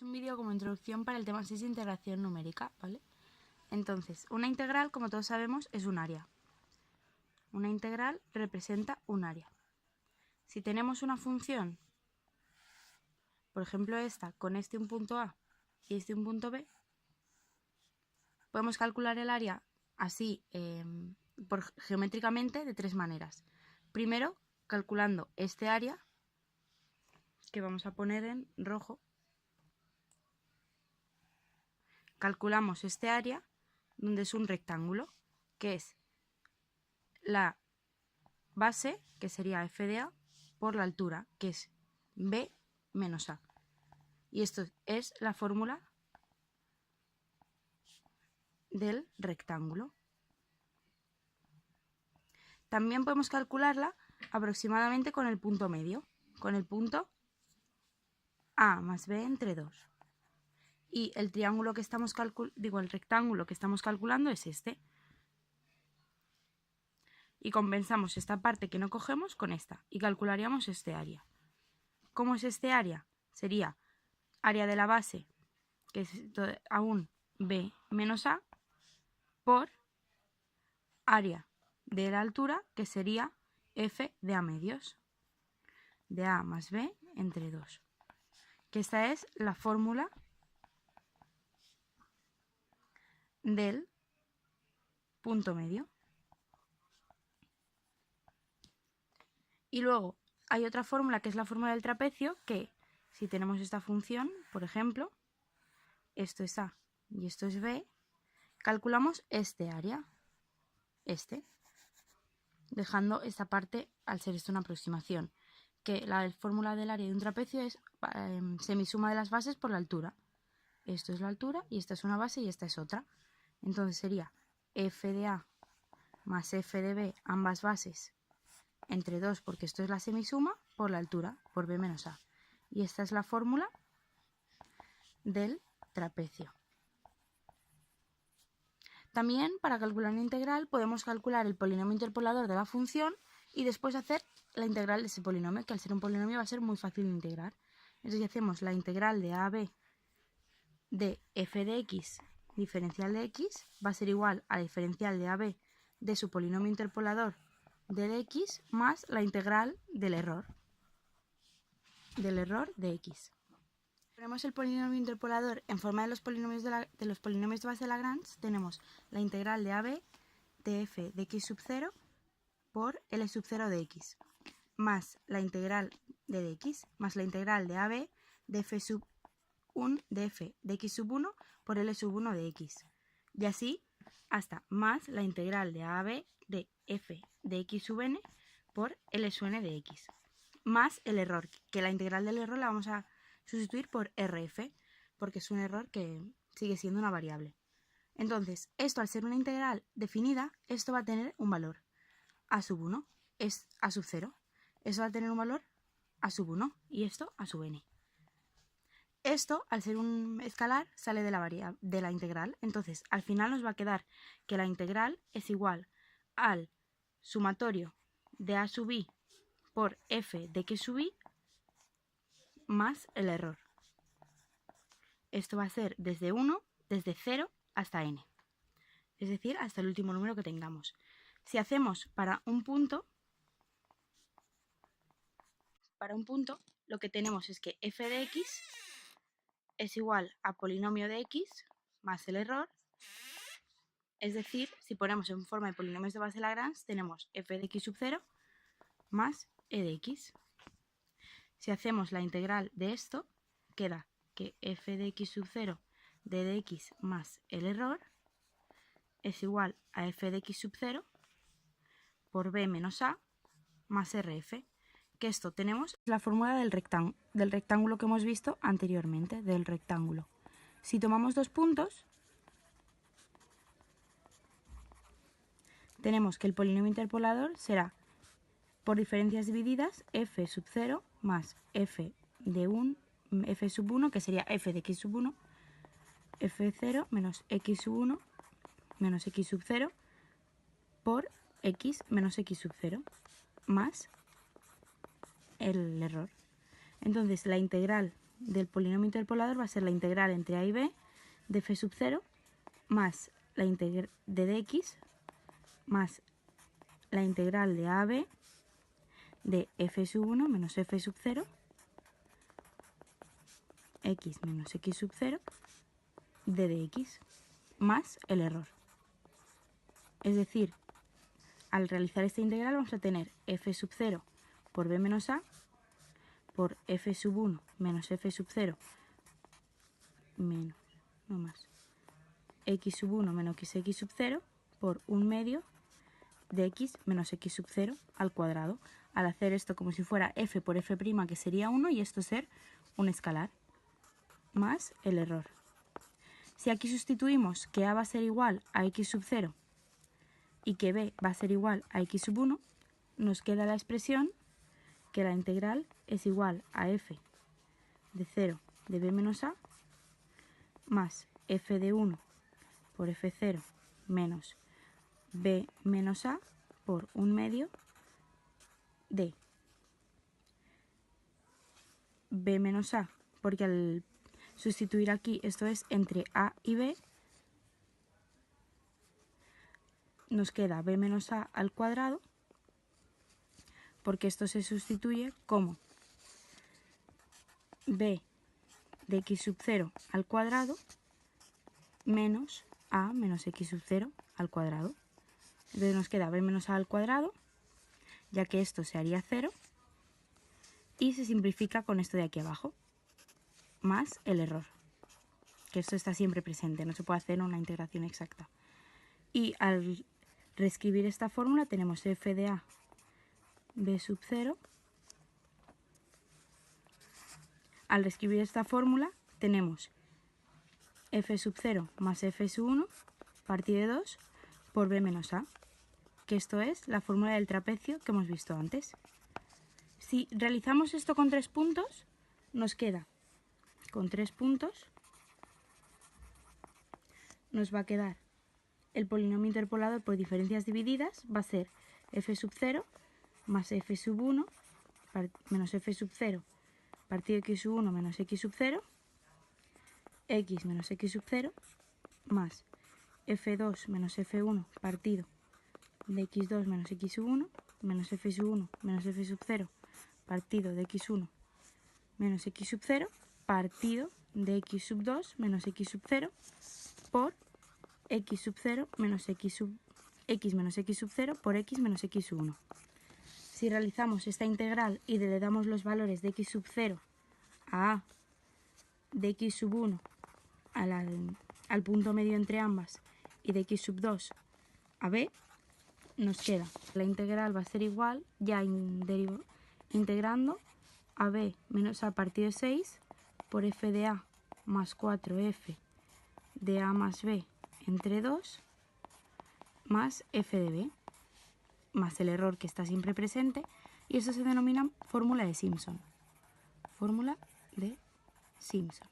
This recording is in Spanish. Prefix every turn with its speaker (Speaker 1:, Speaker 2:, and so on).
Speaker 1: es un vídeo como introducción para el tema 6 de integración numérica, ¿vale? Entonces, una integral, como todos sabemos, es un área. Una integral representa un área. Si tenemos una función, por ejemplo esta, con este un punto A y este un punto B, podemos calcular el área así, geométricamente, de tres maneras. Primero, calculando este área, que vamos a poner en rojo. Calculamos este área, donde es un rectángulo, que es la base, que sería f de A, por la altura, que es B menos A. Y esto es la fórmula del rectángulo. También podemos calcularla aproximadamente con el punto medio, con el punto A más B entre 2. Y el triángulo que estamos el rectángulo que estamos calculando es este. Y compensamos esta parte que no cogemos con esta y calcularíamos este área. ¿Cómo es este área? Sería área de la base, que es aún B menos A, por área de la altura, que sería F de A medios, de A más B entre 2. Que esta es la fórmula del punto medio. Y luego hay otra fórmula que es la fórmula del trapecio, que si tenemos esta función, por ejemplo, esto es A y esto es B, calculamos este área, dejando esta parte, al ser esto una aproximación, que la fórmula del área de un trapecio es semisuma de las bases por la altura. Esto es la altura y esta es una base y esta es otra. Entonces sería f de A más f de B, ambas bases, entre 2, porque esto es la semisuma, por la altura, por B menos A. Y esta es la fórmula del trapecio. También, para calcular una integral, podemos calcular el polinomio interpolador de la función y después hacer la integral de ese polinomio, que al ser un polinomio va a ser muy fácil de integrar. Entonces, si hacemos la integral de A a B de f de x diferencial de x, va a ser igual a la diferencial de AB de su polinomio interpolador de x más la integral del error de x. Ponemos el polinomio interpolador en forma de los polinomios de base de Lagrange. Tenemos la integral de AB de f de x sub 0 por L sub 0 de x, más la integral de dx, más la integral de AB de f sub 1 de f de x sub 1 por L sub 1 de x. Y así hasta más la integral de AB de f de x sub n por L sub n de x. Más el error, que la integral del error la vamos a sustituir por RF, porque es un error que sigue siendo una variable. Entonces, esto al ser una integral definida, esto va a tener un valor. A sub 1 es A sub 0. Eso va a tener un valor A sub 1 y esto A sub n. Esto, al ser un escalar, sale de la integral. Entonces, al final nos va a quedar que la integral es igual al sumatorio de A sub i por f de x sub i más el error. Esto va a ser desde 0 hasta n. Es decir, hasta el último número que tengamos. Si hacemos para un punto, lo que tenemos es que f de x es igual a polinomio de x más el error. Es decir, si ponemos en forma de polinomios de base de Lagrange, tenemos f de x sub 0 más e de x. Si hacemos la integral de esto, queda que f de x sub 0 de dx más el error es igual a f de x sub 0 por b menos a más rf, que esto tenemos la fórmula del rectángulo que hemos visto anteriormente, del rectángulo. Si tomamos dos puntos, tenemos que el polinomio interpolador será, por diferencias divididas, f sub 0 más f sub 1, que sería f de x sub 1, f0 menos x sub 1 menos x sub 0 por x menos x sub 0 más el error. Entonces la integral del polinomio interpolador va a ser la integral entre a y b de f sub 0 más la integral de dx más la integral de a a b de f sub 1 menos f sub 0 x menos x sub 0 de dx más el error. Es decir, al realizar esta integral vamos a tener f sub 0 por b menos a por f sub 1 menos f sub 0 menos, no más, x sub 1 menos x sub 0 por 1 medio de x menos x sub 0 al cuadrado. Al hacer esto como si fuera f por f', que sería 1, y esto ser un escalar, más el error. Si aquí sustituimos que a va a ser igual a x sub 0 y que b va a ser igual a x sub 1, nos queda la expresión que la integral es igual a f de 0 de b menos a más f de 1 por f0 menos b menos a por 1 medio de b menos a, porque al sustituir aquí esto es entre a y b, nos queda b menos a al cuadrado, porque esto se sustituye como b de x sub 0 al cuadrado menos a menos x sub 0 al cuadrado. Entonces nos queda b menos a al cuadrado, ya que esto se haría 0, y se simplifica con esto de aquí abajo, más el error, que esto está siempre presente, no se puede hacer una integración exacta. Y al reescribir esta fórmula tenemos f de a b sub 0. Al reescribir esta fórmula tenemos f sub 0 más f sub 1 partido de 2 por b menos a, que esto es la fórmula del trapecio que hemos visto antes. Si realizamos esto con 3 puntos, nos queda con 3 puntos, nos va a quedar el polinomio interpolador por diferencias divididas, va a ser f sub 0 más f sub 1 menos f sub 0 partido de x sub 1 menos x sub 0, x menos x sub 0 más f2 menos f1 partido de x2 menos x sub 1 menos f sub 1 menos f sub 0 partido de x1 menos x sub 0 partido de x sub 2 menos x sub 0 por x sub 0 menos x menos x sub 0 por x menos x sub 1. Si realizamos esta integral y le damos los valores de x sub 0 a a, de x sub 1 al punto medio entre ambas y de x sub 2 a b, nos queda la integral va a ser igual, ya integrando a b menos a partido de 6 por f de a más 4f de a más b entre 2 más f de b más el error que está siempre presente, y eso se denomina fórmula de Simpson. Fórmula de Simpson.